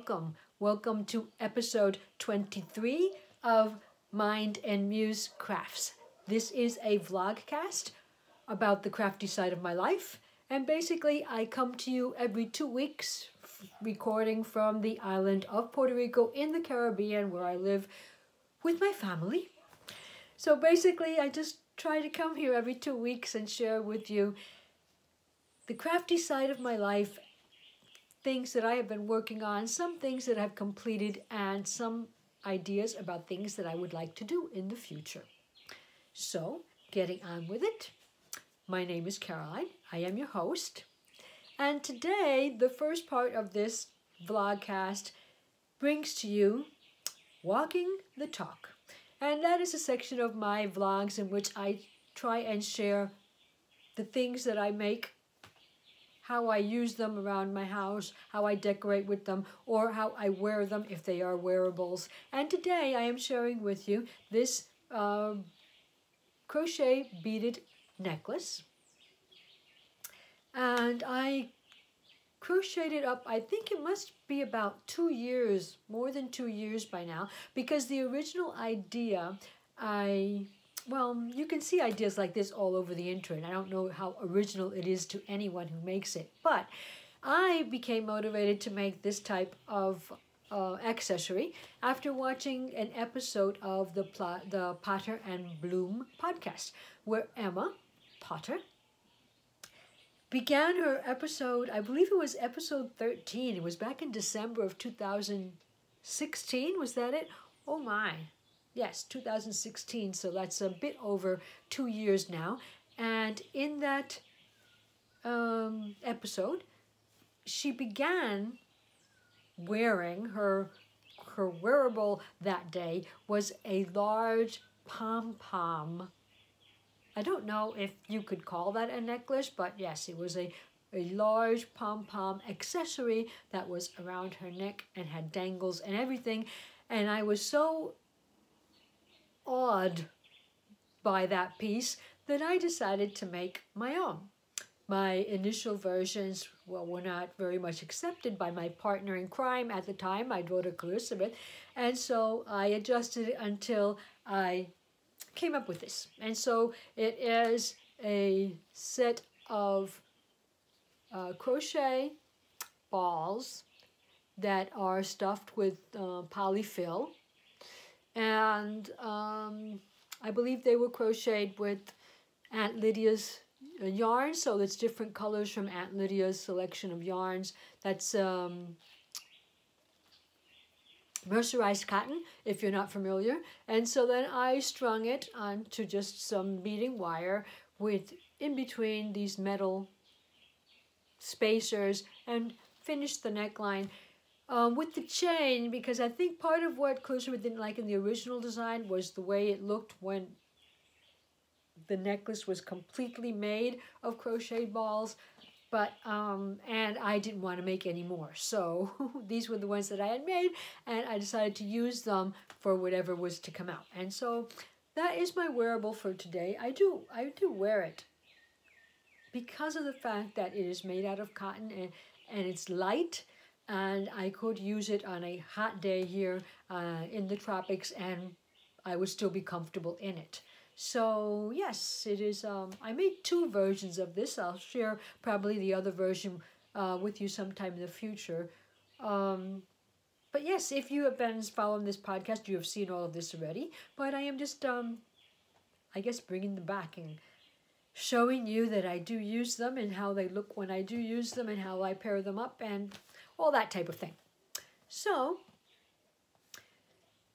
welcome. Welcome to episode 23 of Mind and Muse Crafts. This is a vlogcast about the crafty side of my life. And basically, I come to you every 2 weeks, recording from the island of Puerto Rico in the Caribbean, where I live with my family. So basically, I just try to come here every 2 weeks and share with you the crafty side of my life, things that I have been working on, some things that I've completed, and some ideas about things that I would like to do in the future. So, getting on with it. My name is Caroline. I am your host. And today, the first part of this vlogcast brings to you Walking the Talk. And that is a section of my vlogs in which I try and share the things that I make, how I use them around my house, how I decorate with them, or how I wear them if they are wearables. And today I am sharing with you this crochet beaded necklace. And I crocheted it up, I think it must be about 2 years, more than 2 years by now, because the original idea, well, you can see ideas like this all over the internet. I don't know how original it is to anyone who makes it, but I became motivated to make this type of accessory after watching an episode of the Potter and Bloom podcast, where Emma Potter began her episode, I believe it was episode 13. It was back in December of 2016. Was that it? Oh my. Yes, 2016, so that's a bit over 2 years now. And in that episode, she began wearing her wearable that day was a large pom-pom. I don't know if you could call that a necklace, but yes, it was a large pom-pom accessory that was around her neck and had dangles and everything. And I was so awed by that piece that I decided to make my own. My initial versions, well, were not very much accepted by my partner in crime at the time, my daughter Elizabeth, and so I adjusted it until I came up with this. And so it is a set of crochet balls that are stuffed with polyfill. And I believe they were crocheted with Aunt Lydia's yarn, so it's different colors from Aunt Lydia's selection of yarns. That's mercerized cotton, if you're not familiar. And so then I strung it onto just some beading wire with in between these metal spacers and finished the neckline with the chain, because I think part of what Elizabeth didn't like in the original design was the way it looked when the necklace was completely made of crochet balls. But, and I didn't want to make any more. So these were the ones that I had made, and I decided to use them for whatever was to come out. And so that is my wearable for today. I do wear it because of the fact that it is made out of cotton and it's light, and I could use it on a hot day here in the tropics, and I would still be comfortable in it. So yes, it is. I made 2 versions of this. I'll share probably the other version with you sometime in the future. But yes, if you have been following this podcast, you have seen all of this already. But I am just, I guess, bringing them back and showing you that I do use them and how they look when I do use them and how I pair them up and all that type of thing. So,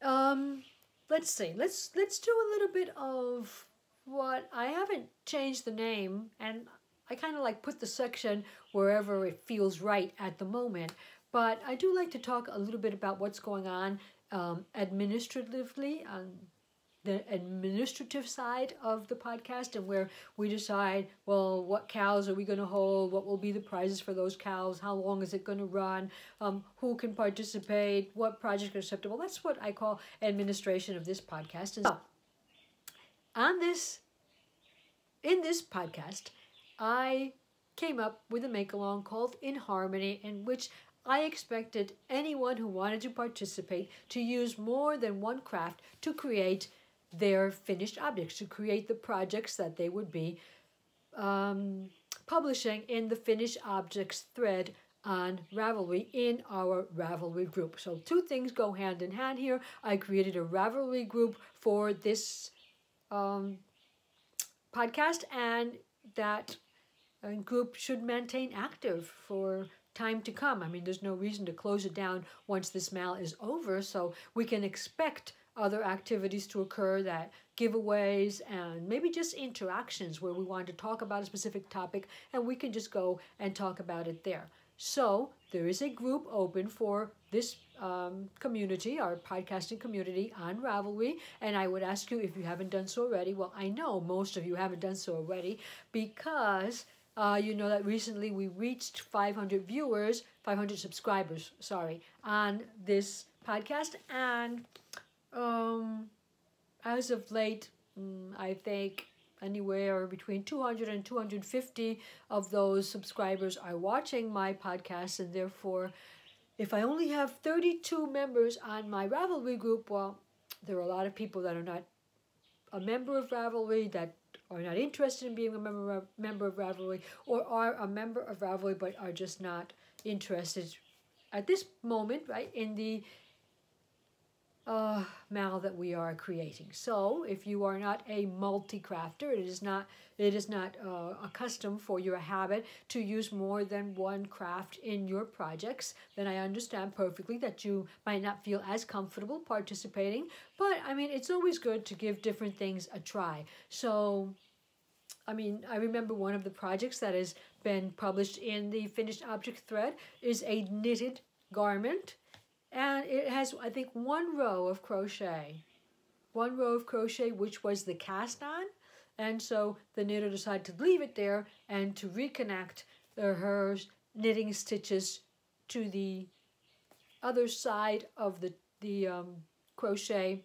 let's see. Let's do a little bit of what I haven't changed the name, and I kind of like put the section wherever it feels right at the moment. But I do like to talk a little bit about what's going on administratively on the administrative side of the podcast, and where we decide, well, what cows are we going to hold? What will be the prizes for those cows? How long is it going to run? Who can participate? What projects are acceptable? That's what I call administration of this podcast. And so, in this podcast, I came up with a make-along called In Harmony, in which I expected anyone who wanted to participate to use more than one craft to create their finished objects, to create the projects that they would be publishing in the finished objects thread on Ravelry in our Ravelry group. So two things go hand in hand here. I created a Ravelry group for this podcast, and that group should maintain active for time to come. I mean, there's no reason to close it down once this mail is over, so we can expect other activities to occur, that giveaways and maybe just interactions where we want to talk about a specific topic and we can just go and talk about it there. So there is a group open for this community, our podcasting community on Ravelry, and I would ask you, if you haven't done so already, well, I know most of you haven't done so already, because you know that recently we reached 500 subscribers, sorry, on this podcast, and as of late, I think anywhere between 200 and 250 of those subscribers are watching my podcast, and therefore, if I only have 32 members on my Ravelry group, well, there are a lot of people that are not a member of Ravelry, that are not interested in being a member of Ravelry, or are a member of Ravelry but are just not interested at this moment, right, in the mal that we are creating. So if you are not a multi-crafter, it is not a custom for your habit to use more than one craft in your projects, then I understand perfectly that you might not feel as comfortable participating. But I mean, it's always good to give different things a try. So I mean, I remember one of the projects that has been published in the finished object thread is a knitted garment. And it has, I think, one row of crochet, which was the cast on. And so the knitter decided to leave it there and to reconnect her knitting stitches to the other side of the crochet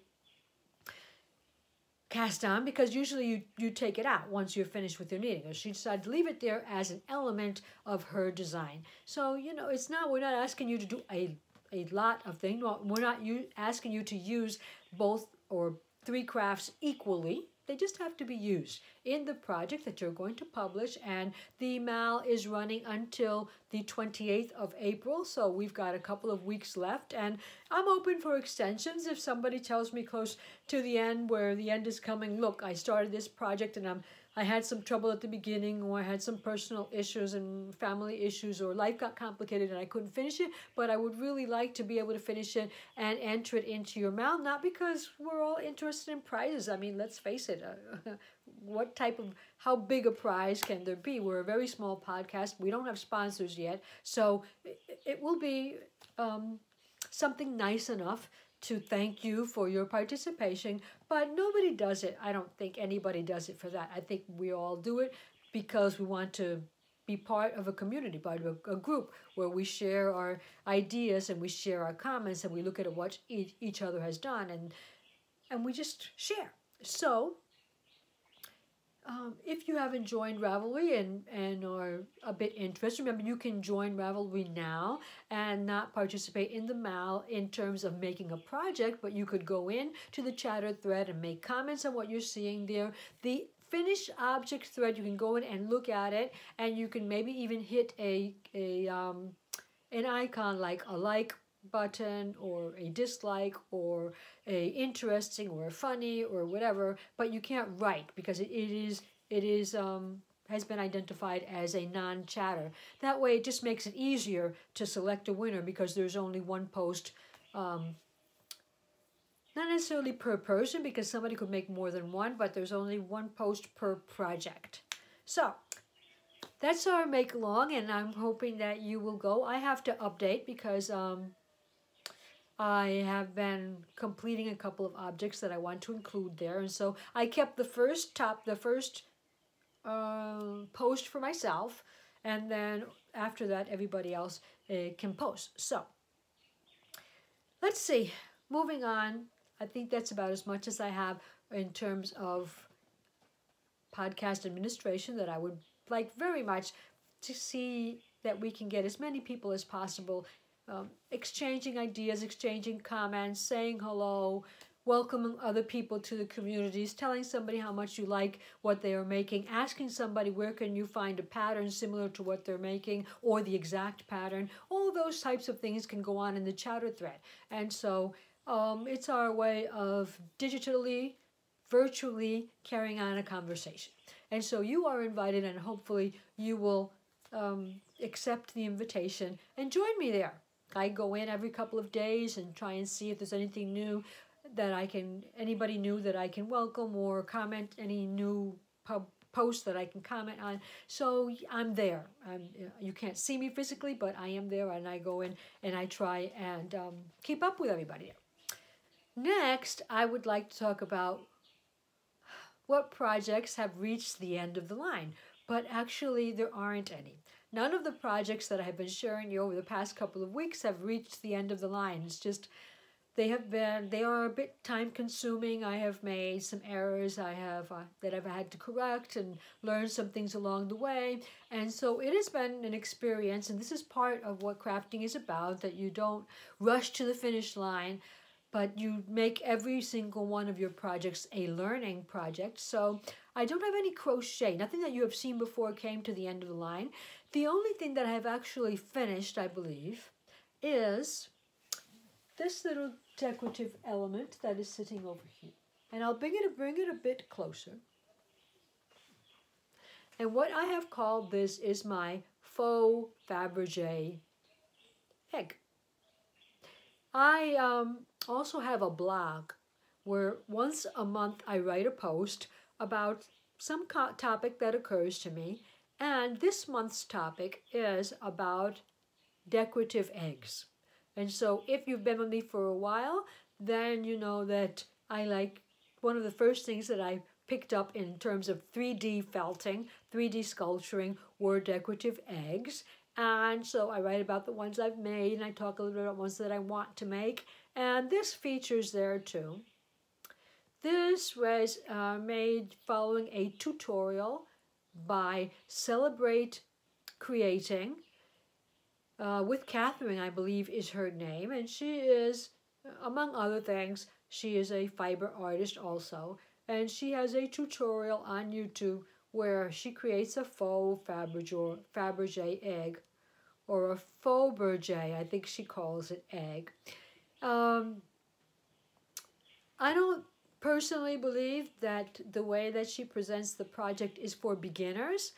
cast on, because usually you take it out once you're finished with your knitting. She decided to leave it there as an element of her design. So, you know, we're not asking you to do a lot of things. We're not asking you to use both or three crafts equally. They just have to be used in the project that you're going to publish, and the mal is running until the 28th of April, so we've got a couple of weeks left, and I'm open for extensions. If somebody tells me close to the end, where the end is coming, look, I started this project and I had some trouble at the beginning, or I had some personal issues and family issues, or life got complicated and I couldn't finish it, but I would really like to be able to finish it and enter it into your mal, not because we're all interested in prizes. I mean, let's face it, how big a prize can there be? We're a very small podcast. We don't have sponsors yet, so it will be something nice enough to thank you for your participation, but nobody does it. I don't think anybody does it for that. I think we all do it because we want to be part of a community, part of a group where we share our ideas and we share our comments and we look at what each other has done, and we just share. So if you haven't joined Ravelry and are a bit interested, remember you can join Ravelry now and not participate in the mal in terms of making a project, but you could go in to the chatter thread and make comments on what you're seeing there. The finished object thread, you can go in and look at it, and you can maybe even hit an icon like a like button or a dislike or a interesting or a funny or whatever, but you can't write because it is has been identified as a non-chatter. That way it just makes it easier to select a winner, because there's only one post, not necessarily per person, because somebody could make more than one, but there's only one post per project. So that's our make along, and I'm hoping that you will go. I have to update because I have been completing a couple of objects that I want to include there, and so I kept the first post for myself, and then after that everybody else can post. So let's see, moving on. I think that's about as much as I have in terms of podcast administration, that I would like very much to see that we can get as many people as possible exchanging ideas, exchanging comments, saying hello, welcoming other people to the communities, telling somebody how much you like what they are making, asking somebody where can you find a pattern similar to what they're making or the exact pattern. All those types of things can go on in the chatter thread. And so it's our way of digitally, virtually carrying on a conversation. And so you are invited, and hopefully you will accept the invitation and join me there. I go in every couple of days and try and see if there's anything new that anybody new that I can welcome, or comment any new posts that I can comment on. So I'm there. You can't see me physically, but I am there, and I go in and I try and keep up with everybody there. Next, I would like to talk about what projects have reached the end of the line, but actually there aren't any. None of the projects that I have been sharing you over the past couple of weeks have reached the end of the line. It's just they are a bit time consuming. I have made some errors that I've had to correct and learn some things along the way. And so it has been an experience, and this is part of what crafting is about, that you don't rush to the finish line, but you make every single one of your projects a learning project. So I don't have any crochet. Nothing that you have seen before came to the end of the line. The only thing that I have actually finished, I believe, is this little decorative element that is sitting over here. And I'll bring it a bit closer. And what I have called this is my faux Fabergé egg. I also have a blog where once a month I write a post about some topic that occurs to me, and this month's topic is about decorative eggs. And so if you've been with me for a while, then you know that I like one of the first things that I picked up in terms of 3D felting, 3D sculpturing, were decorative eggs. And so I write about the ones I've made, and I talk a little bit about ones that I want to make. And this features there too. This was made following a tutorial by Celebrate Creating with Catherine, I believe is her name. And she is, among other things, she is a fiber artist also. And she has a tutorial on YouTube where she creates a faux Fabergé egg, or a faux Berger, I think she calls it, egg. I don't personally believe that the way that she presents the project is for beginners,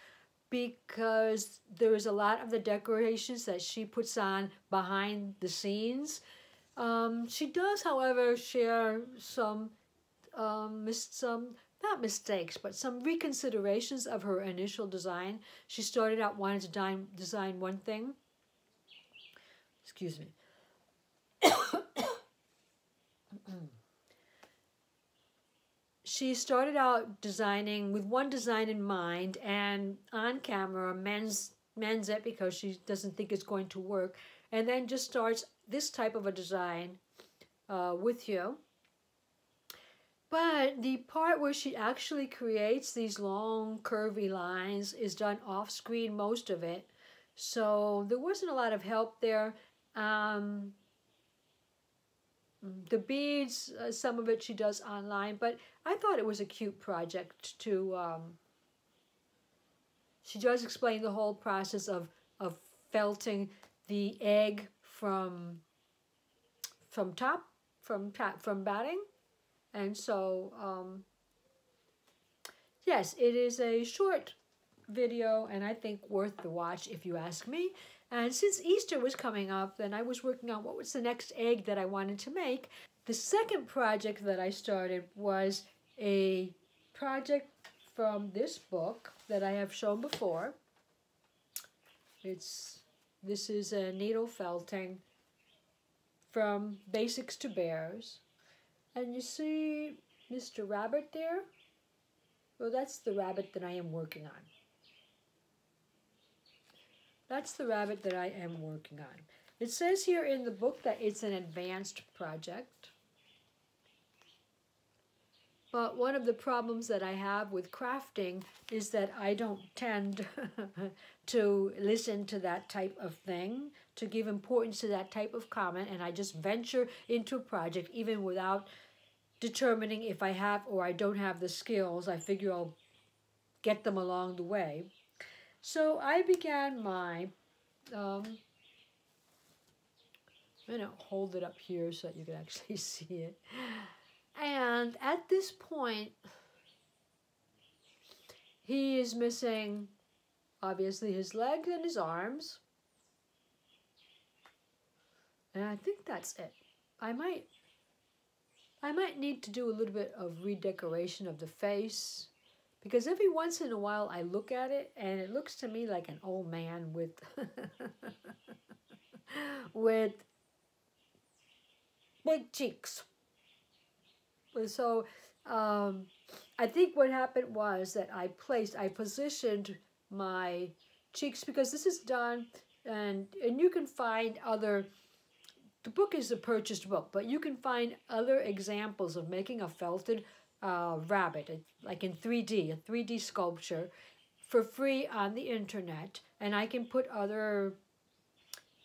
because there is a lot of the decorations that she puts on behind the scenes. She does, however, share some not mistakes, but some reconsiderations of her initial design. She started out wanting to design one thing. Excuse me. She started out designing with one design in mind, and on camera mends it because she doesn't think it's going to work, and then just starts this type of a design with you. But the part where she actually creates these long curvy lines is done off screen, most of it. So there wasn't a lot of help there. The beads, some of it she does online, but I thought it was a cute project to, she does explain the whole process of felting the egg from batting. And so, yes, it is a short video, and I think worth the watch if you ask me. And since Easter was coming up, then I was working on what was the next egg that I wanted to make. The second project that I started was a project from this book that I have shown before. This is a needle felting from Basics to Bears. And you see Mr. Rabbit there? Well, that's the rabbit that I am working on. That's the rabbit that I am working on. It says here in the book that it's an advanced project. But one of the problems that I have with crafting is that I don't tend to listen to that type of thing, to give importance to that type of comment, and I just venture into a project even without determining if I have or I don't have the skills. I figure I'll get them along the way. So I began my, I'm going to hold it up here so that you can actually see it. And at this point, he is missing, obviously, his legs and his arms. And I think that's it. I might need to do a little bit of redecoration of the face, because every once in a while I look at it and it looks to me like an old man with with big cheeks. So I think what happened was that I positioned my cheeks, because this is done, and you can find other, the book is a purchased book, but you can find other examples of making a felted rabbit, like in 3D, a 3D sculpture, for free on the internet. And I can put other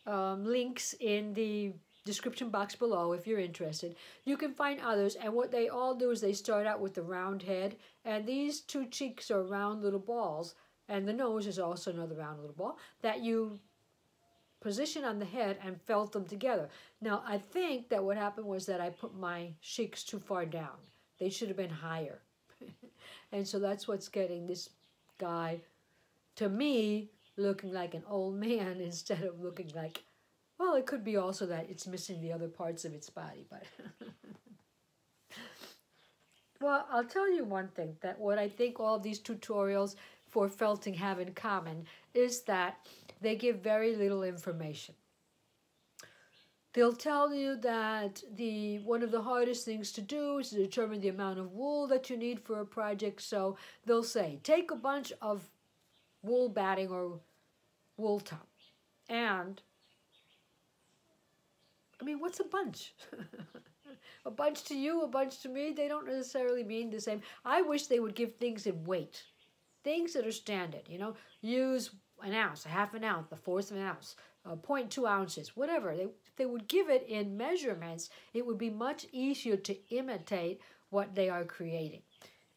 links in the description box below if you're interested. You can find others, and what they all do is they start out with the round head, and these two cheeks are round little balls, and the nose is also another round little ball that you position on the head and felt them together. Now, I think that what happened was that I put my cheeks too far down. They should have been higher. And so that's what's getting this guy, to me, looking like an old man instead of looking like, well, it could be also that it's missing the other parts of its body, but well, I'll tell you one thing, that what I think all these tutorials for felting have in common is that they give very little information. They'll tell you that one of the hardest things to do is to determine the amount of wool that you need for a project. So they'll say, take a bunch of wool batting or wool top. And, I mean, what's a bunch? A bunch to you, a bunch to me, they don't necessarily mean the same. I wish they would give things in weight. Things that are standard, you know, use an ounce, a half an ounce, a fourth of an ounce, 0.2 ounces, whatever. If they would give it in measurements, it would be much easier to imitate what they are creating.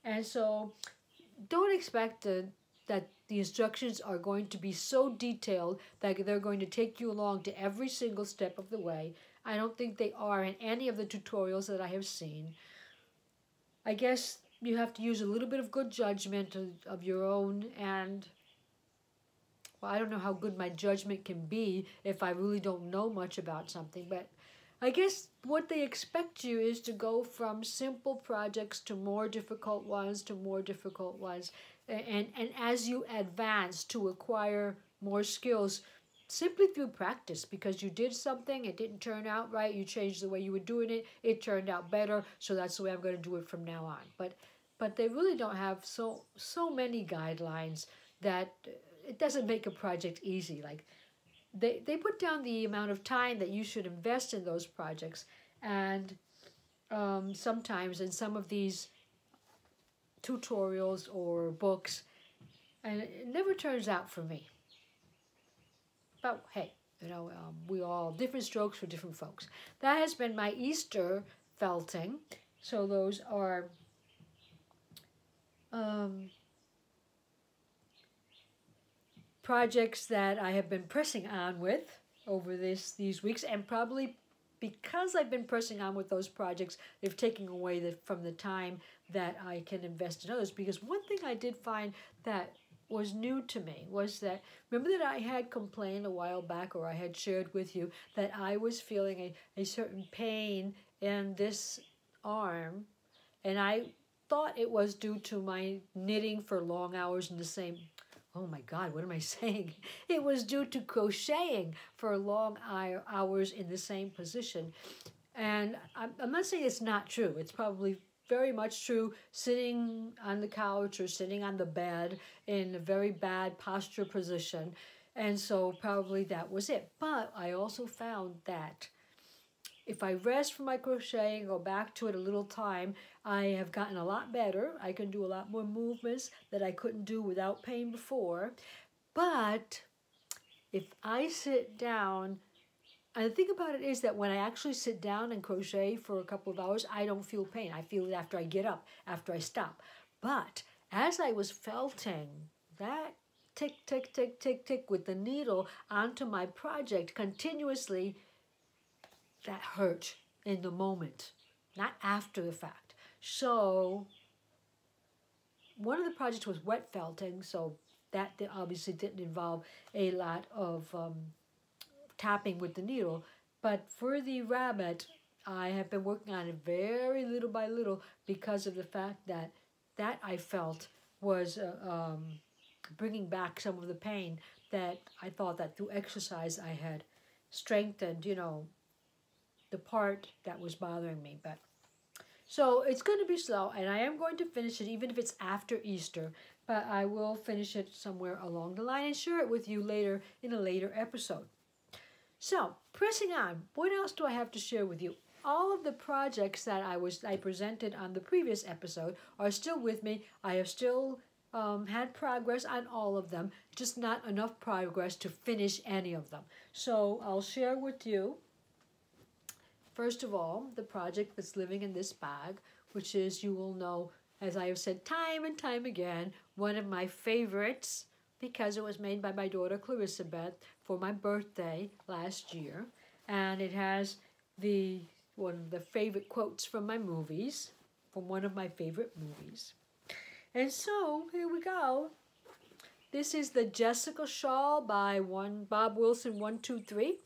And so don't expect that the instructions are going to be so detailed that they're going to take you along to every single step of the way. I don't think they are in any of the tutorials that I have seen. I guess you have to use a little bit of good judgment of your own, and well, I don't know how good my judgment can be if I really don't know much about something, but I guess what they expect you is to go from simple projects to more difficult ones, and as you advance to acquire more skills, simply through practice, because you did something, it didn't turn out right, you changed the way you were doing it, it turned out better, so that's the way I'm going to do it from now on. But they really don't have so many guidelines that it doesn't make a project easy. Like they put down the amount of time that you should invest in those projects, and sometimes in some of these tutorials or books, and it never turns out for me. But hey, you know, we all, different strokes for different folks. That has been my Easter felting. So those are projects that I have been pressing on with over these weeks, and probably because I've been pressing on with those projects, they've taken away from the time that I can invest in others. Because one thing I did find that was new to me was that, remember that I had complained a while back, or I had shared with you, that I was feeling a certain pain in this arm, and I thought it was due to my knitting for long hours in the same, oh my God, what am I saying? It was due to crocheting for long hours in the same position. And I'm not saying it's not true. It's probably very much true, sitting on the couch or sitting on the bed in a very bad posture position. And so probably that was it. But I also found that if I rest from my crochet and go back to it a little time, I have gotten a lot better. I can do a lot more movements that I couldn't do without pain before. But if I sit down, and the thing about it is that when I actually sit down and crochet for a couple of hours, I don't feel pain. I feel it after I get up, after I stop. But as I was felting that tick, tick, tick, tick, tick with the needle onto my project continuously, that hurt in the moment, not after the fact. So one of the projects was wet felting, so that obviously didn't involve a lot of tapping with the needle. But for the rabbit, I have been working on it very little by little because of the fact that I felt was bringing back some of the pain that I thought that through exercise I had strengthened, the part that was bothering me. But so it's going to be slow, and I am going to finish it even if it's after Easter, but I will finish it somewhere along the line and share it with you later in a later episode. So, pressing on, what else do I have to share with you? All of the projects that I presented on the previous episode are still with me. I have still had progress on all of them, just not enough progress to finish any of them. So I'll share with you, first of all, the project that's living in this bag, which is, you will know, as I have said time and time again, one of my favorites, because it was made by my daughter Clarissa Beth for my birthday last year. And it has one of the favorite quotes from my movies, from one of my favorite movies. And so, here we go. This is the Jessica shawl by Bob Wilson 123.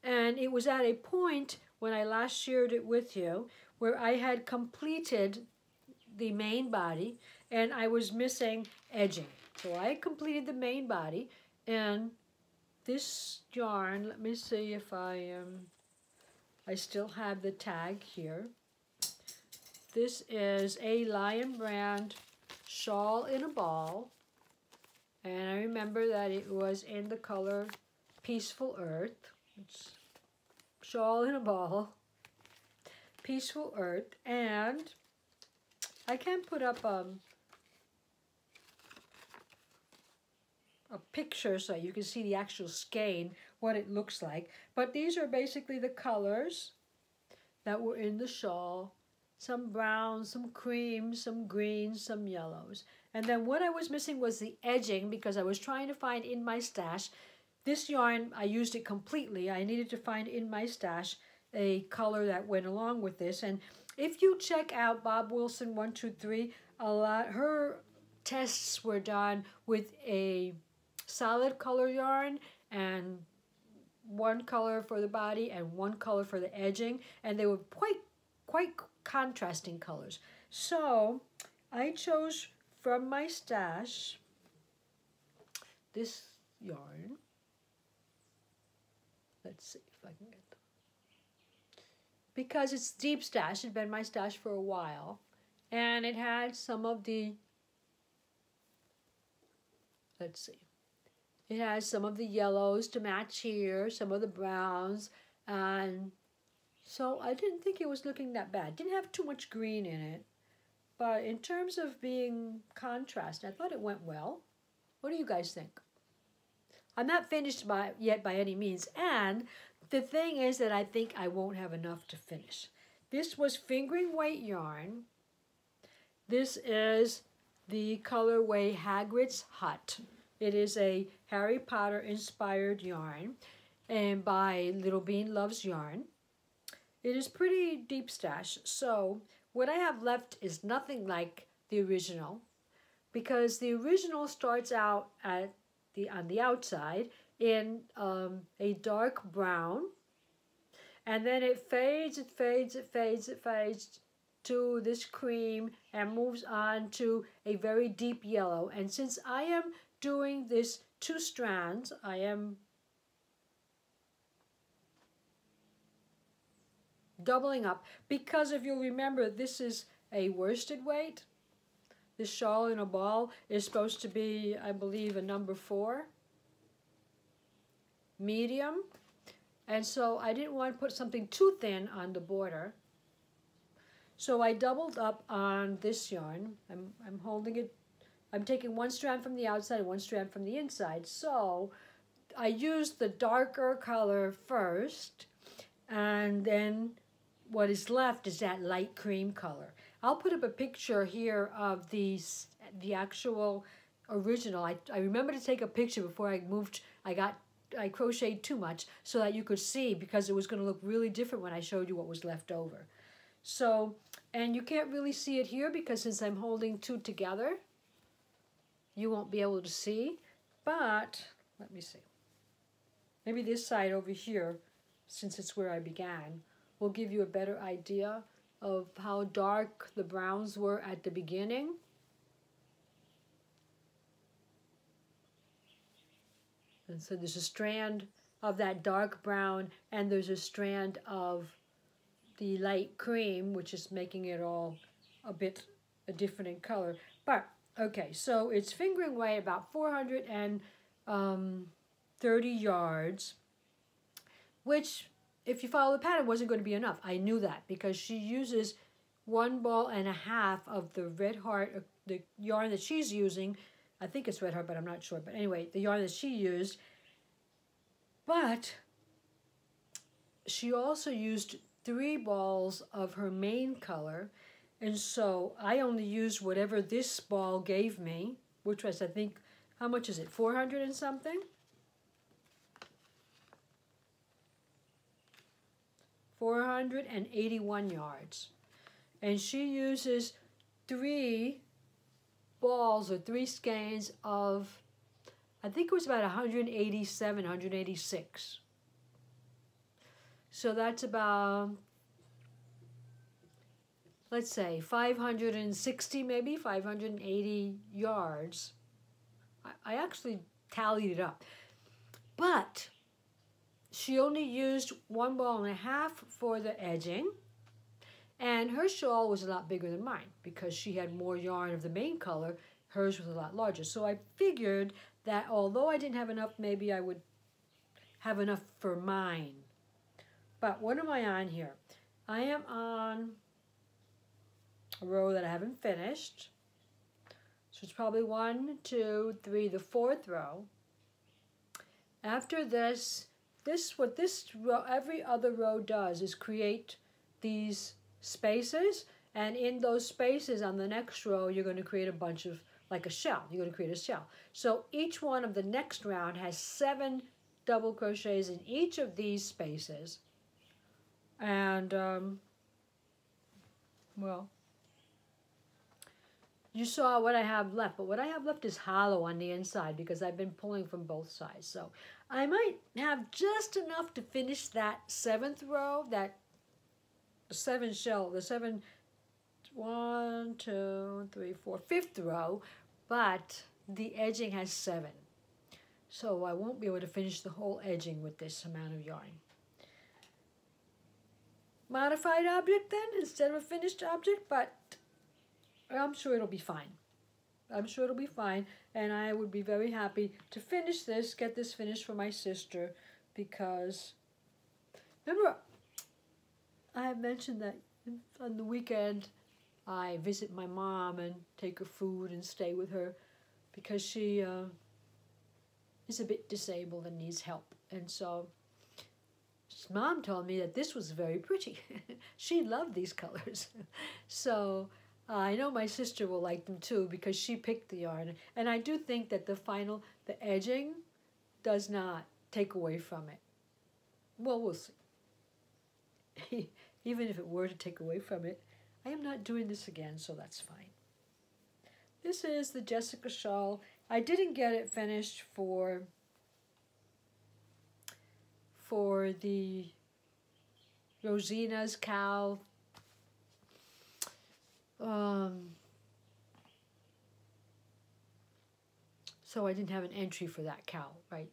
And it was at a point when I last shared it with you where I had completed the main body and I was missing edging. So I completed the main body, and this yarn, let me see if I still have the tag here. This is a Lion Brand shawl in a ball, and I remember that it was in the color Peaceful Earth. It's shawl in a ball, Peaceful Earth, and I can put up a picture so you can see the actual skein, what it looks like. But these are basically the colors that were in the shawl. Some browns, some creams, some greens, some yellows. And then what I was missing was the edging, because I was trying to find in my stash. This yarn, I used it completely. I needed to find in my stash a color that went along with this. And if you check out Bob Wilson 123, her tests were done with a solid color yarn and one color for the body and one color for the edging, and they were quite contrasting colors. So I chose from my stash this yarn. Let's see if I can get them. Because it's deep stash, it's been my stash for a while, and it had some of the, let's see, it has some of the yellows to match here, some of the browns, and so I didn't think it was looking that bad. Didn't have too much green in it, but in terms of being contrast, I thought it went well. What do you guys think? I'm not finished yet by any means, and the thing is that I think I won't have enough to finish. This was fingering weight yarn. This is the colorway Hagrid's Hut. It is a Harry Potter inspired yarn, and by Little Bean Loves Yarn. It is pretty deep stash, so what I have left is nothing like the original, because the original starts out on the outside in a dark brown, and then it fades to this cream and moves on to a very deep yellow. And since I am doing this 2 strands, I am doubling up, because if you'll remember, this is a worsted weight. This shawl in a ball is supposed to be, I believe, a number 4, medium, And so I didn't want to put something too thin on the border. So I doubled up on this yarn. I'm holding it, I'm taking one strand from the outside and one strand from the inside. So I used the darker color first, and then what is left is that light cream color. I'll put up a picture here of the actual original. I remember to take a picture before I moved. I crocheted too much so that you could see, because it was going to look really different when I showed you what was left over. So, and you can't really see it here because since I'm holding two together, you won't be able to see. But let me see. Maybe this side over here, since it's where I began, will give you a better idea of how dark the browns were at the beginning. And so there's a strand of that dark brown, and there's a strand of the light cream, which is making it all a bit different in color. But, okay, so it's fingering away about 430 yards, which, if you follow the pattern, wasn't going to be enough. I knew that because she uses 1.5 balls of the Red Heart, the yarn that she's using. I think it's Red Heart, but I'm not sure. But anyway, the yarn that she used. But she also used 3 balls of her main color. And so I only used whatever this ball gave me, which was, I think, how much is it? 400 and something? 481 yards. And she uses 3 balls or 3 skeins of, I think it was about 187, 186. So that's about, let's say, 560 maybe, 580 yards. I actually tallied it up. But she only used 1.5 balls for the edging. And her shawl was a lot bigger than mine because she had more yarn of the main color. Hers was a lot larger. So I figured that although I didn't have enough, maybe I would have enough for mine. But what am I on here? I am on a row that I haven't finished. So it's probably 1, 2, 3, the 4th row. After this, every other row does is create these spaces, and in those spaces on the next row you're going to create a bunch of, like a shell. You're going to create a shell. So each one of the next round has 7 double crochets in each of these spaces. And well, you saw what I have left, but what I have left is hollow on the inside because I've been pulling from both sides. So I might have just enough to finish that 7th row, that 7 shell, the 7, 1, 2, 3, 4, 5th row, but the edging has 7. So I won't be able to finish the whole edging with this amount of yarn. Modified object then, instead of a finished object, but I'm sure it'll be fine. I'm sure it'll be fine, and I would be very happy to finish this, get this finished for my sister, because, remember, I have mentioned that on the weekend I visit my mom and take her food and stay with her because she is a bit disabled and needs help. And so Mom told me that this was very pretty. She loved these colors. So I know my sister will like them too because she picked the yarn. And I do think that the edging does not take away from it. Well, we'll see. Even if it were to take away from it, I am not doing this again, so that's fine. This is the Jessica shawl. I didn't get it finished for the Rosina's cow. So I didn't have an entry for that cow, right?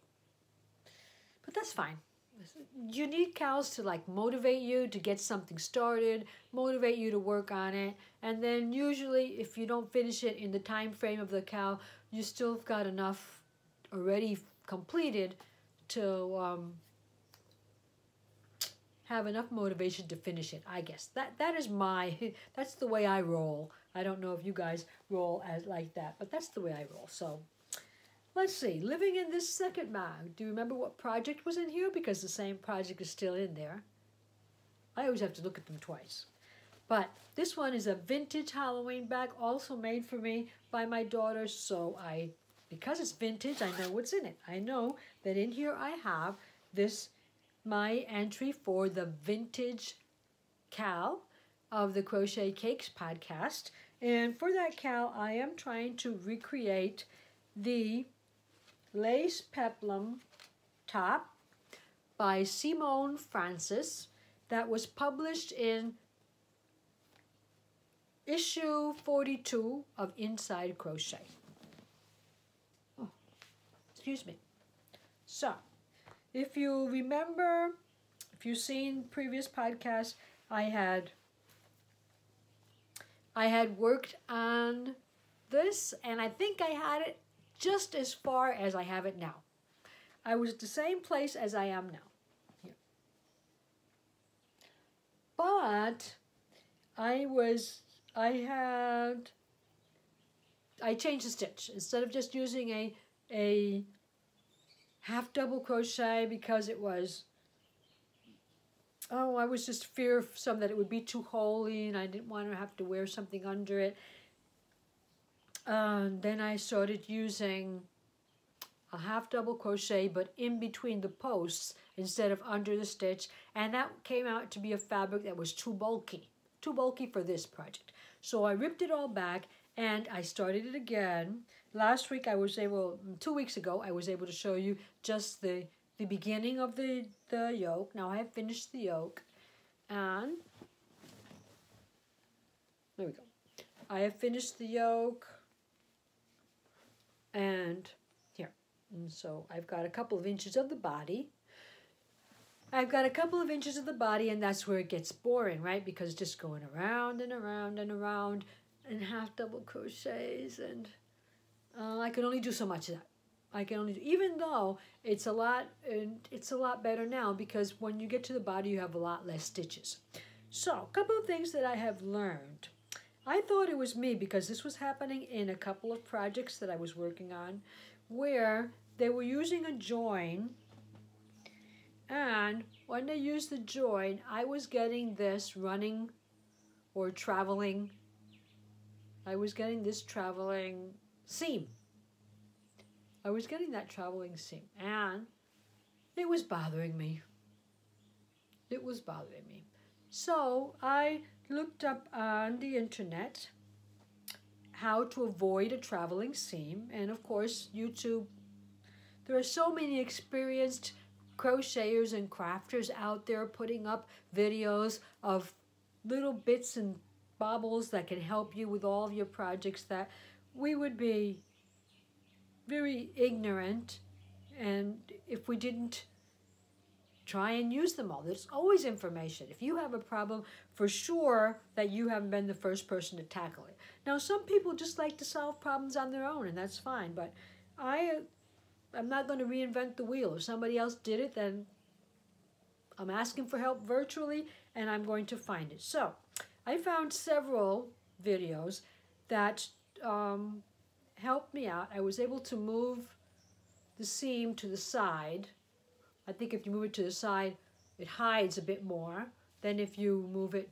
But that's fine. You need cows to like motivate you to get something started, motivate you to work on it, and then usually if you don't finish it in the time frame of the cow, you still have got enough already completed to have enough motivation to finish it, I guess. That is that's the way I roll. I don't know if you guys roll as like that, but that's the way I roll. So let's see, living in this second mag. Do you remember what project was in here? Because the same project is still in there. I always have to look at them twice. But this one is a vintage Halloween bag, also made for me by my daughter. So because it's vintage, I know what's in it. I know that in here I have my entry for the vintage Cal of the Crochet Cakes podcast. And for that Cal, I am trying to recreate the lace peplum top by Simone Francis that was published in issue 42 of Inside Crochet. Oh, excuse me. So, if you remember, if you've seen previous podcasts, I had worked on this, and I think I had it just as far as I have it now. I was at the same place as I am now. Here. But I changed the stitch. Instead of just using a half double crochet because it was, I was just fearsome that it would be too holy and I didn't want to have to wear something under it. Then I started using a half double crochet but in between the posts instead of under the stitch, and that came out to be a fabric that was too bulky for this project. So I ripped it all back and I started it again. Last week 2 weeks ago, I was able to show you just the beginning of the yoke. Now I have finished the yoke, and there we go. I have finished the yoke, and here. And so I've got a couple of inches of the body. I've got a couple of inches of the body, and that's where it gets boring, right? Because just going around and around and around and half double crochets, and I can only do so much of that. I can only do, even though it's a lot better now because when you get to the body, you have a lot less stitches. So, a couple of things that I have learned. I thought it was me because this was happening in a couple of projects that I was working on where they were using a join, and when they used the join, I was getting this running or traveling. I was getting this traveling seam. I was getting that traveling seam, and it was bothering me. It was bothering me. So I looked up on the internet how to avoid a traveling seam, and of course YouTube. There are so many experienced crocheters and crafters out there putting up videos of little bits and bobbles that can help you with all of your projects that we would be very ignorant and if we didn't try and use them all. There's always information. If you have a problem, for sure that you haven't been the first person to tackle it. Now, some people just like to solve problems on their own, and that's fine, but I'm not going to reinvent the wheel. If somebody else did it, then I'm asking for help virtually, and I'm going to find it. So, I found several videos that helped me out. I was able to move the seam to the side. I think if you move it to the side, it hides a bit more than if you move it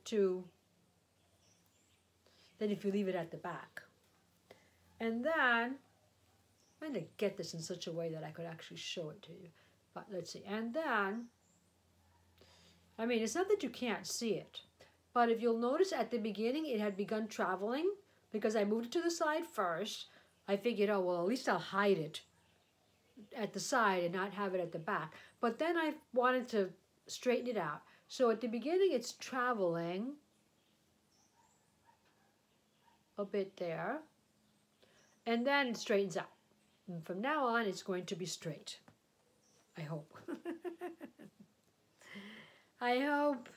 if you leave it at the back. And then, I'm going to get this in such a way that I could actually show it to you. But let's see. And then, I mean, it's not that you can't see it. But if you'll notice at the beginning, it had begun traveling because I moved it to the side first. I figured, oh, well, at least I'll hide it at the side and not have it at the back. But then I wanted to straighten it out. So at the beginning, it's traveling a bit there. And then it straightens out. And from now on, it's going to be straight. I hope. I hope.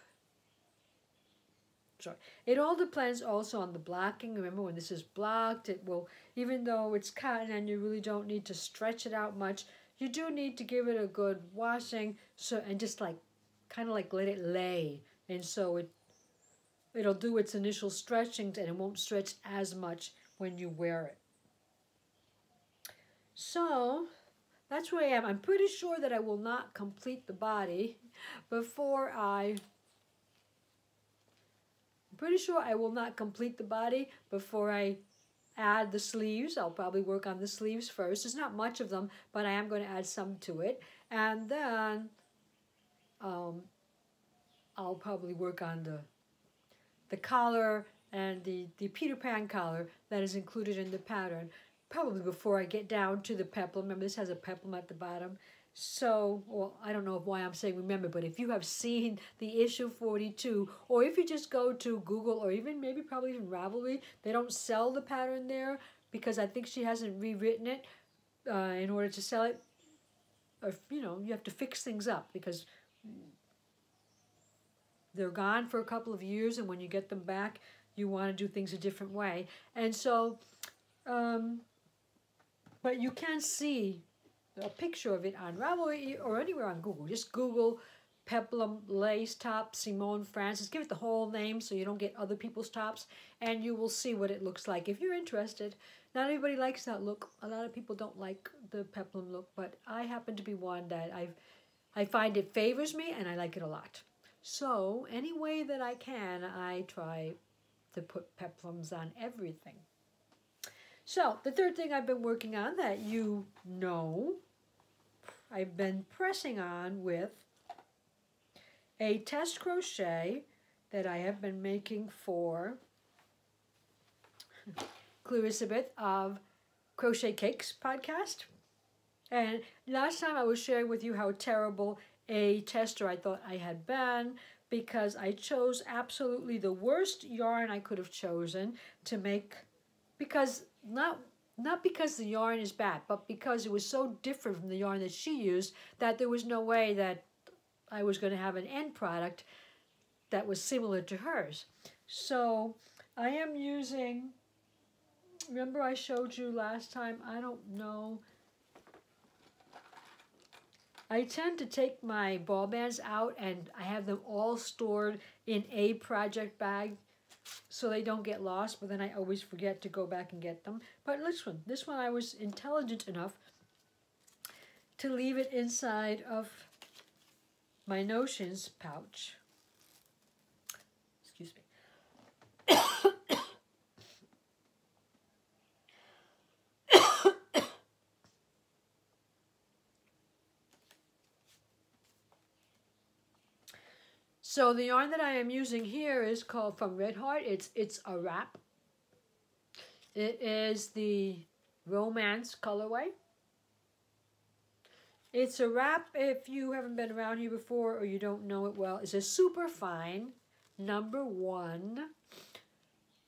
Sorry. It all depends also on the blocking. Remember, when this is blocked, it will, even though it's cotton and you really don't need to stretch it out much, you do need to give it a good washing and just like kind of like let it lay. And so it'll do its initial stretching and it won't stretch as much when you wear it. So that's where I am. I'm pretty sure that I will not complete the body before I'm pretty sure I will not complete the body before I add the sleeves. I'll probably work on the sleeves first. There's not much of them, but I am going to add some to it. And then I'll probably work on the collar and the Peter Pan collar that is included in the pattern, probably before I get down to the peplum. Remember, this has a peplum at the bottom. So, well, I don't know why I'm saying remember, but if you have seen the issue 42, or if you just go to Google, or even maybe probably even Ravelry, they don't sell the pattern there because I think she hasn't rewritten it in order to sell it. Or, you know, you have to fix things up because they're gone for a couple of years, and when you get them back, you want to do things a different way. And so, but you can see a picture of it on Ravelry or anywhere on Google. Just Google peplum lace top Simone Francis. Give it the whole name so you don't get other people's tops, and you will see what it looks like if you're interested. Not everybody likes that look. A lot of people don't like the peplum look, but I happen to be one that I find it favors me, and I like it a lot. So any way that I can, I try to put peplums on everything. So the third thing I've been working on that you know, I've been pressing on with a test crochet that I have been making for Clarissa of Crochet Cakes podcast. And last time I was sharing with you how terrible a tester I thought I had been because I chose absolutely the worst yarn I could have chosen to make, because not because the yarn is bad, but because it was so different from the yarn that she used that there was no way that I was going to have an end product that was similar to hers. So I am using, remember I showed you last time, I don't know, I tend to take my ball bands out and I have them all stored in a project bag so they don't get lost, but then I always forget to go back and get them. But this one I was intelligent enough to leave it inside of my notions pouch. Excuse me. So the yarn that I am using here is called from Red Heart. It's a wrap. It is the Romance colorway. It's a wrap, if you haven't been around here before or you don't know it well. It's a super fine #1,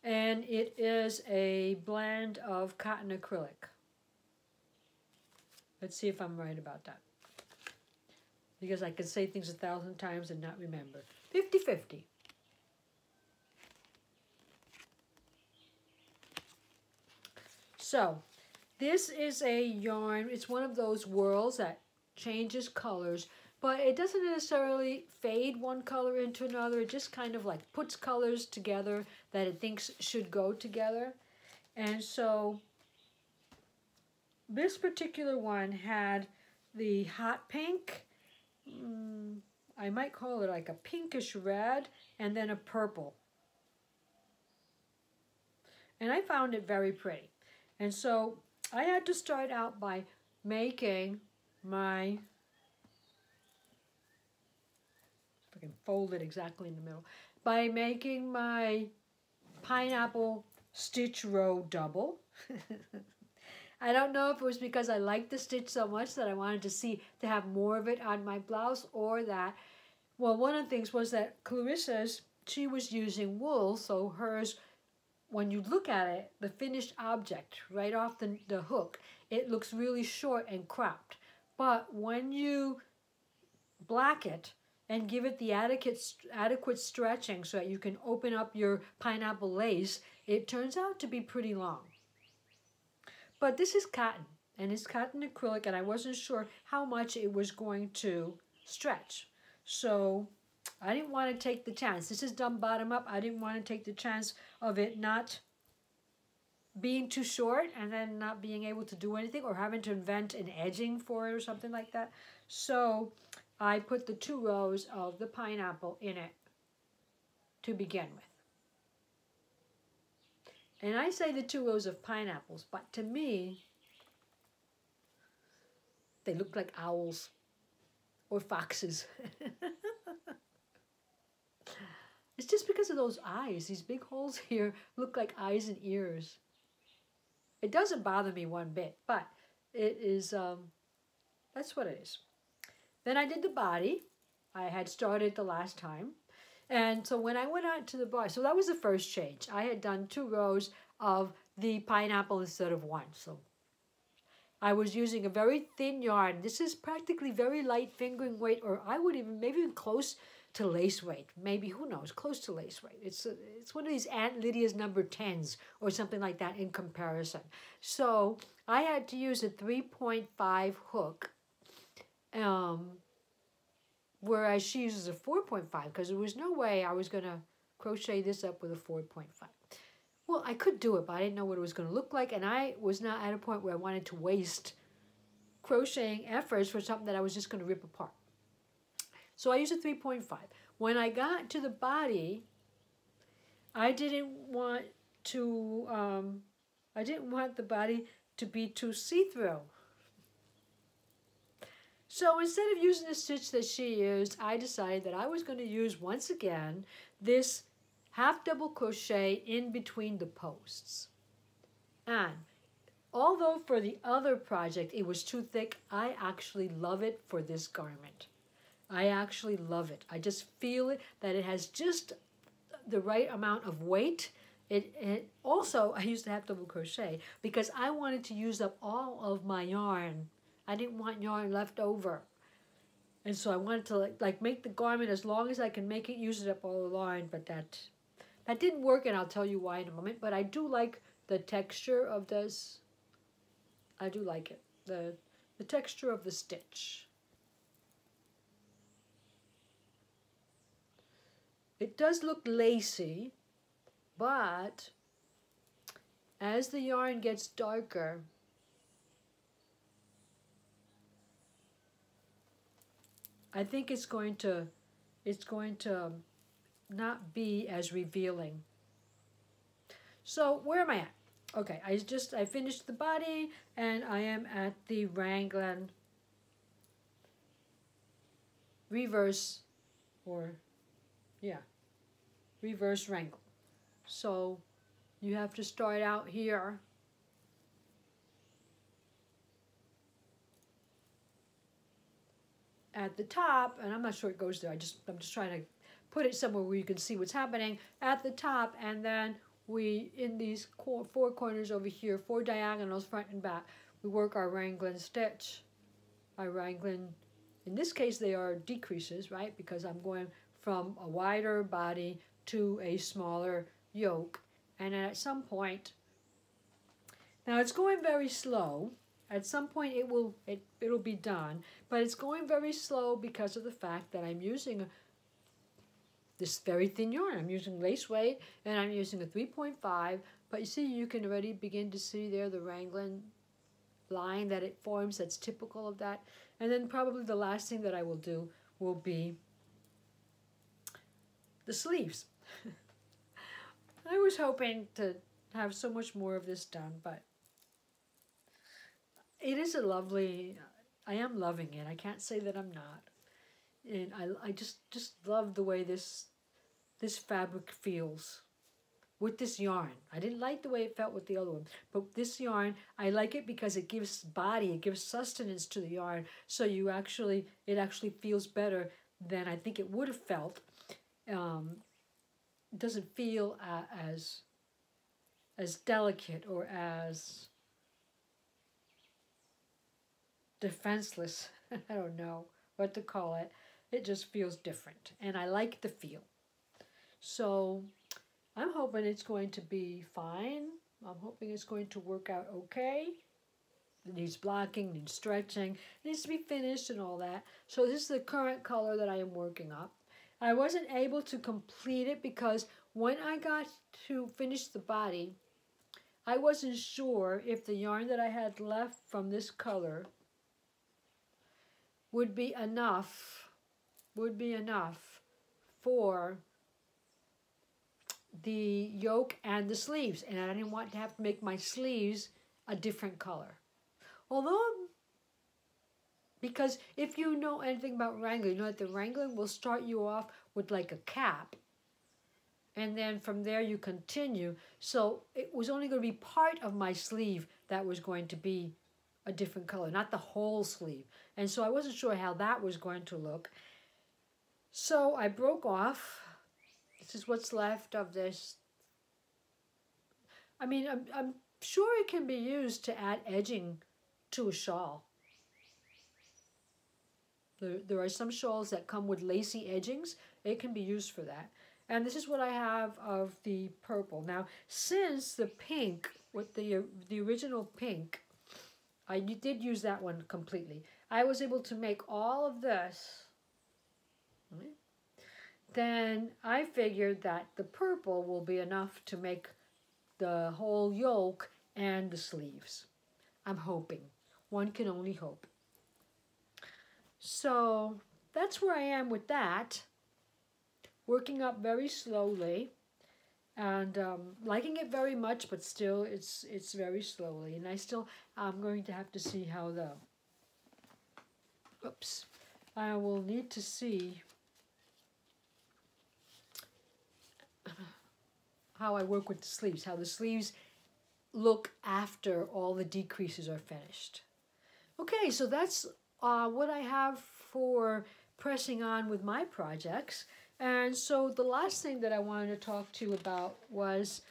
and it is a blend of cotton acrylic. Let's see if I'm right about that, because I can say things 1,000 times and not remember. 50-50. So this is a yarn. It's one of those whirls that changes colors, but it doesn't necessarily fade one color into another. It just kind of like puts colors together that it thinks should go together. And so this particular one had the hot pink, I might call it like a pinkish red, and then a purple. And I found it very pretty. And so I had to start out by making my, if I can fold it exactly in the middle, by making my pineapple stitch row double. I don't know if it was because I liked the stitch so much that I wanted to have more of it on my blouse, or that, well, one of the things was that Clarissa's, she was using wool, so hers, when you look at it, the finished object right off the hook, it looks really short and cropped. But when you black it and give it the adequate stretching so that you can open up your pineapple lace, it turns out to be pretty long. But this is cotton, and it's cotton acrylic, and I wasn't sure how much it was going to stretch. So I didn't want to take the chance. This is done bottom up. I didn't want to take the chance of it not being too short and then not being able to do anything, or having to invent an edging for it or something like that. So I put the 2 rows of the pineapple in it to begin with. And I say the 2 rows of pineapples, but to me, they look like owls or foxes. It's just because of those eyes. These big holes here look like eyes and ears. It doesn't bother me one bit, but it is, that's what it is. Then I did the body. I had started the last time. And so when I went out to the bar, so that was the first change. I had done 2 rows of the pineapple instead of 1. So I was using a very thin yarn. This is practically very light fingering weight, or I would even, maybe even close to lace weight. Maybe, who knows, close to lace weight. It's one of these Aunt Lydia's number 10s or something like that in comparison. So I had to use a 3.5 hook, whereas she uses a 4.5, because there was no way I was going to crochet this up with a 4.5. Well, I could do it, but I didn't know what it was going to look like, and I was not at a point where I wanted to waste crocheting efforts for something that I was just going to rip apart. So I used a 3.5. When I got to the body, I didn't want the body to be too see-through. So instead of using the stitch that she used, I decided that I was going to use, once again, this half double crochet in between the posts. And although for the other project it was too thick, I actually love it for this garment. I actually love it. I just feel it, that it has just the right amount of weight. It also, I used to half double crochet because I wanted to use up all of my yarn. I didn't want yarn left over. And so I wanted to like make the garment as long as I can make it, use it up all the yarn, but that didn't work, and I'll tell you why in a moment. But I do like the texture of this. I do like it. The texture of the stitch. It does look lacy, but as the yarn gets darker, I think it's going to not be as revealing. So where am I at? Okay, I finished the body, and I am at the raglan reverse, or yeah, reverse wrangle. So you have to start out here at the top, and I'm not sure it goes there. I'm just trying to put it somewhere where you can see what's happening at the top, and then we, in these 4 corners over here, 4 diagonals front and back, we work our raglan stitch. Our raglan, in this case they are decreases, right? Because I'm going from a wider body to a smaller yoke. And at some point, now it's going very slow. At some point it'll be done, but it's going very slow because of the fact that I'm using this very thin yarn. I'm using lace weight, and I'm using a 3.5, but you see, you can already begin to see there the raglan line that it forms that's typical of that. And then probably the last thing that I will do will be the sleeves. I was hoping to have so much more of this done, but it is a lovely, I am loving it. I can't say that I'm not. And I just love the way this fabric feels with this yarn. I didn't like the way it felt with the other one, but this yarn, I like it because it gives body, it gives sustenance to the yarn, so it actually feels better than I think it would have felt. It doesn't feel as delicate or as defenseless. I don't know what to call it. It just feels different, and I like the feel. So I'm hoping it's going to be fine. I'm hoping it's going to work out okay. It needs blocking, needs stretching, needs to be finished and all that. So this is the current color that I am working up. I wasn't able to complete it because when I got to finish the body, I wasn't sure if the yarn that I had left from this color would be enough for the yoke and the sleeves. And I didn't want to have to make my sleeves a different color. Although, because if you know anything about wrangling, you know that the wrangling will start you off with like a cap. And then from there you continue. So it was only going to be part of my sleeve that was going to be a different color, not the whole sleeve. And so I wasn't sure how that was going to look. So I broke off. This is what's left of this. I mean, I'm sure it can be used to add edging to a shawl. There are some shawls that come with lacy edgings. It can be used for that. And this is what I have of the purple. Now, since the pink, with the original pink, I did use that one completely. I was able to make all of this. Then I figured that the purple will be enough to make the whole yoke and the sleeves. I'm hoping. One can only hope. So that's where I am with that. Working up very slowly and liking it very much, but still it's very slowly. And I'm going to have to see how I will need to see how I work with the sleeves, how the sleeves look after all the decreases are finished. Okay, so that's what I have for pressing on with my projects. And so the last thing that I wanted to talk to you about was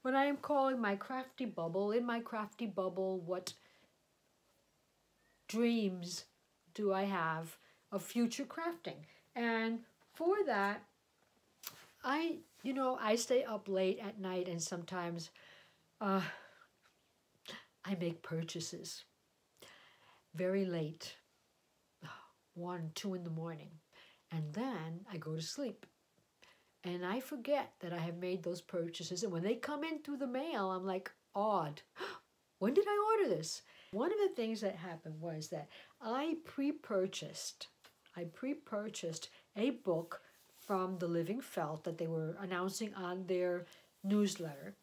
what I am calling my crafty bubble. In my crafty bubble, what dreams do I have of future crafting? And for that, I stay up late at night, and sometimes I make purchases very late, 1, 2 in the morning, and then I go to sleep. And I forget that I have made those purchases, and when they come in through the mail, I'm like awed. When did I order this? One of the things that happened was that I pre-purchased a book from the Living Felt that they were announcing on their newsletter.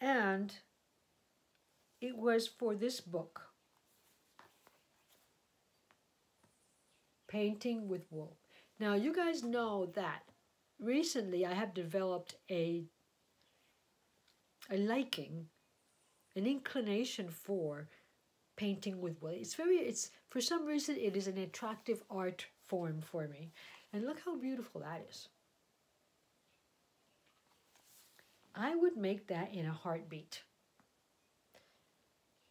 And it was for this book, Painting with Wool. Now, you guys know that recently I have developed a liking, an inclination for painting with wool. It's for some reason it is an attractive art form for me. And look how beautiful that is. I would make that in a heartbeat.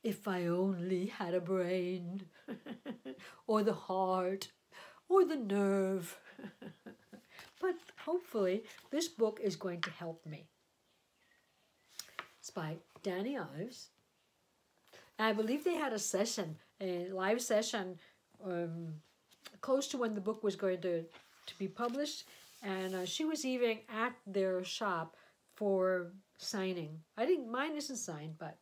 If I only had a brain, or the heart, or the nerve. But hopefully this book is going to help me. It's by Danny Ives. I believe they had a live session, close to when the book was going to be published, and she was even at their shop for signing. Mine isn't signed, but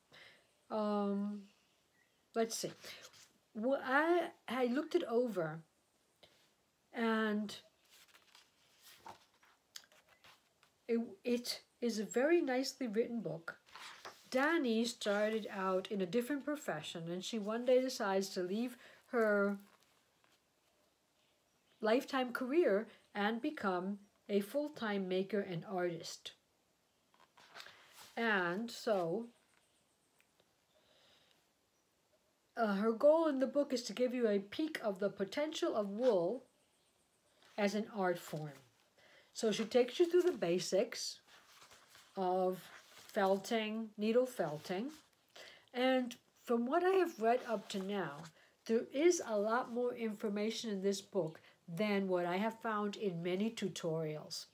let's see. Well, I looked it over, and it is a very nicely written book. Dani started out in a different profession, and she one day decides to leave her lifetime career and become a full-time maker and artist. And so her goal in the book is to give you a peek of the potential of wool as an art form. So she takes you through the basics of felting, needle felting, and from what I have read up to now, there is a lot more information in this book than what I have found in many tutorials.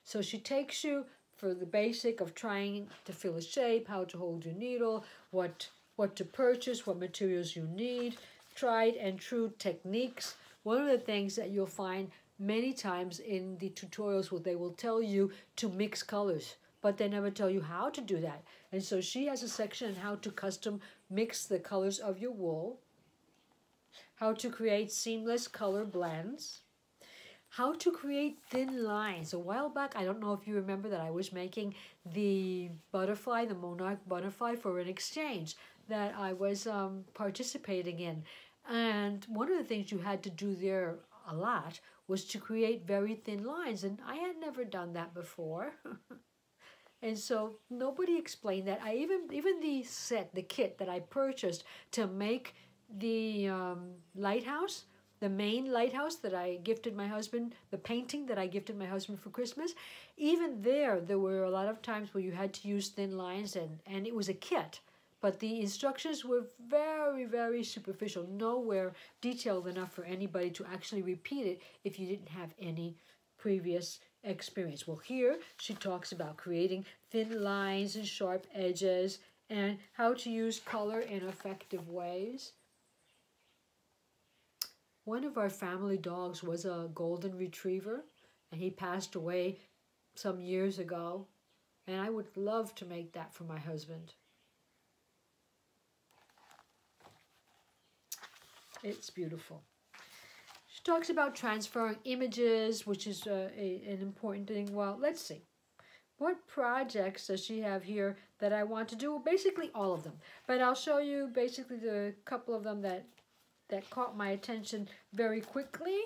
So she takes you for the basic of trying to fill a shape, how to hold your needle, what to purchase, what materials you need, tried and true techniques. One of the things that you'll find many times in the tutorials where they will tell you to mix colors, but they never tell you how to do that. And so she has a section on how to custom mix the colors of your wool, how to create seamless color blends, how to create thin lines. A while back, I don't know if you remember that I was making the butterfly, the monarch butterfly, for an exchange that I was participating in. And one of the things you had to do there a lot was to create very thin lines, and I had never done that before. And so nobody explained that. I even the kit that I purchased to make the lighthouse, the main lighthouse that I gifted my husband, the painting that I gifted my husband for Christmas, even there were a lot of times where you had to use thin lines, and it was a kit. But the instructions were very, very superficial, nowhere detailed enough for anybody to actually repeat it if you didn't have any previous experience. Well, here she talks about creating thin lines and sharp edges and how to use color in effective ways. One of our family dogs was a golden retriever, and he passed away some years ago, and I would love to make that for my husband. It's beautiful. She talks about transferring images, which is an important thing. Well, let's see. What projects does she have here that I want to do? Well, basically all of them. But I'll show you basically the couple of them that caught my attention very quickly.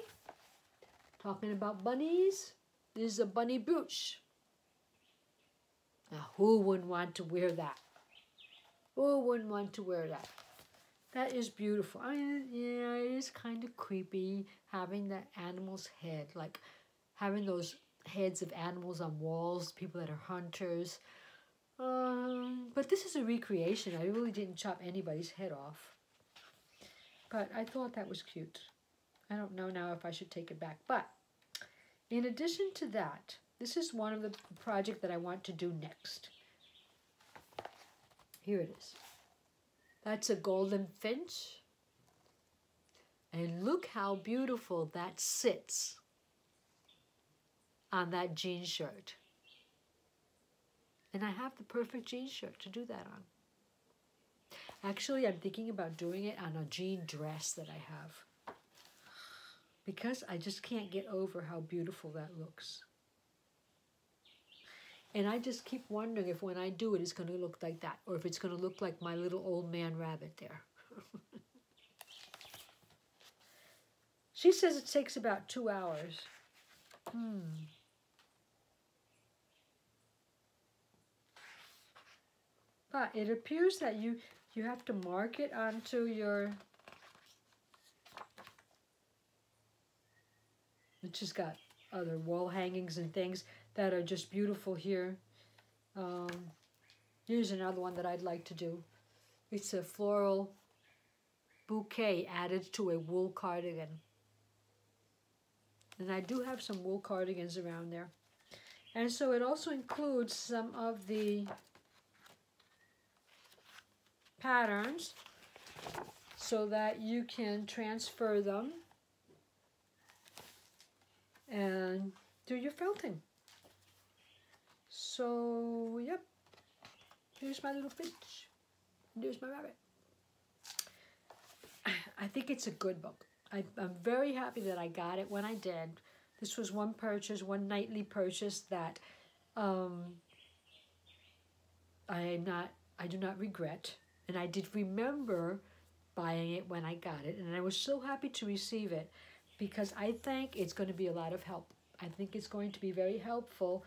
Talking about bunnies. This is a bunny brooch. Now, who wouldn't want to wear that? Who wouldn't want to wear that? That is beautiful. I mean, yeah, it is kind of creepy having that animal's head, like having those heads of animals on walls, people that are hunters. But this is a recreation. I really didn't chop anybody's head off. But I thought that was cute. I don't know now if I should take it back. But in addition to that, this is one of the projects that I want to do next. Here it is. That's a golden finch. And look how beautiful that sits on that jean shirt. And I have the perfect jean shirt to do that on. Actually, I'm thinking about doing it on a jean dress that I have, because I just can't get over how beautiful that looks. And I just keep wondering if when I do it, it's going to look like that, or if it's going to look like my little old man rabbit there. She says it takes about 2 hours. But it appears that you have to mark it onto your... It's just got other wall hangings and things that are just beautiful here. Here's another one that I'd like to do. It's a floral bouquet added to a wool cardigan. And I do have some wool cardigans around there. And so it also includes some of the patterns so that you can transfer them and do your felting. So, yep. Here's my little finch. There's my rabbit. I think it's a good book. I'm very happy that I got it when I did. This was one purchase, one nightly purchase that I do not regret. And I did remember buying it when I got it. And I was so happy to receive it because I think it's going to be a lot of help. I think it's going to be very helpful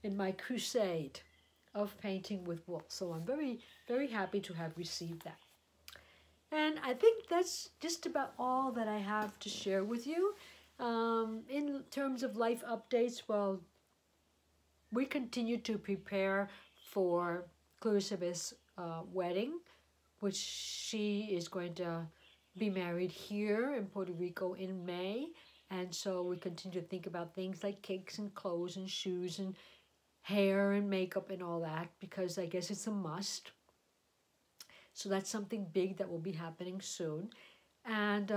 in my crusade of painting with wool. So I'm very, very happy to have received that. And I think that's just about all that I have to share with you. In terms of life updates, well, we continue to prepare for Clarissa's wedding, which she is going to be married here in Puerto Rico in May. And so we continue to think about things like cakes and clothes and shoes and hair and makeup and all that, because I guess it's a must. So that's something big that will be happening soon. And